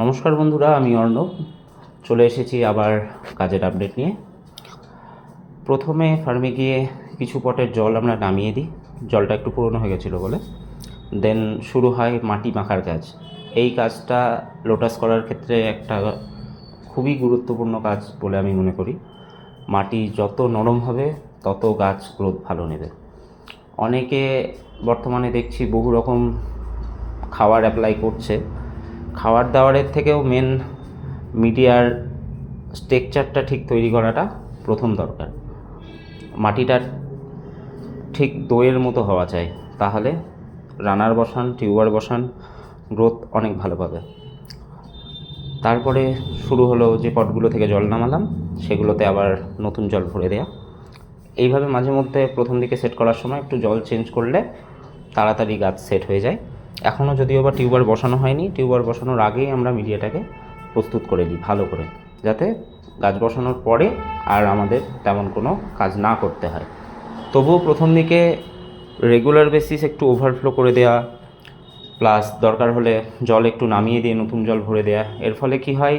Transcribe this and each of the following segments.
নমস্কার বন্ধুরা, আমি অর্ণব চলে এসেছি আবার কাজের আপডেট নিয়ে। প্রথমে ফার্মে গিয়ে কিছু পটের জল আমরা নামিয়ে দিই, জলটা একটু পুরনো হয়ে গেছিলো বলে। দেন শুরু হয় মাটি মাখার কাজ। এই কাজটা লোটাস করার ক্ষেত্রে একটা খুবই গুরুত্বপূর্ণ কাজ বলে আমি মনে করি। মাটি যত নরম হবে তত গাছ গ্রোথ ভালো নেবে। অনেকে বর্তমানে দেখছি বহু রকম খাবার অ্যাপ্লাই করছে। খাবার দাবারের থেকেও মেন মিডিয়ার স্ট্রাকচারটা ঠিক তৈরি করাটা প্রথম দরকার। মাটিটা ঠিক দইয়ের মতো হওয়া চাই, তাহলে রানার বসান, টিউবার বসান, গ্রোথ অনেক ভালো পাবে। তারপরে শুরু হলো যে পটগুলো থেকে জল নামালাম সেগুলোতে আবার নতুন জল ভরে দেওয়া। এইভাবে মাঝে মধ্যে প্রথম দিকে সেট করার সময় একটু জল চেঞ্জ করলে তাড়াতাড়ি গাছ সেট হয়ে যায়। এখনও যদিও বা টিউবার বসানো হয়নি, টিউবার বসানোর আগেই আমরা মিডিয়াটাকে প্রস্তুত করে নিই ভালো করে, যাতে গাছ বসানোর পরে আর আমাদের তেমন কোনো কাজ না করতে হয়। তবুও প্রথম দিকে রেগুলার বেসিস একটু ওভারফ্লো করে দেওয়া, প্লাস দরকার হলে জল একটু নামিয়ে দিয়ে নতুন জল ভরে দেওয়া। এর ফলে কি হয়,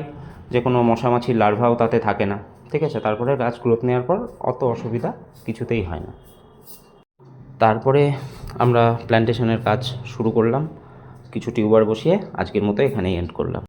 যে কোনো মশামাছির লার্ভাও তাতে থাকে না, ঠিক আছে। তারপরে গাছ গ্রোথ নেওয়ার পর অত অসুবিধা কিছুতেই হয় না। তারপরে আমরা প্ল্যান্টেশনের কাজ শুরু করলাম, কিছু টিউবার বসিয়ে আজকের মতো এখানেই এন্ড করলাম।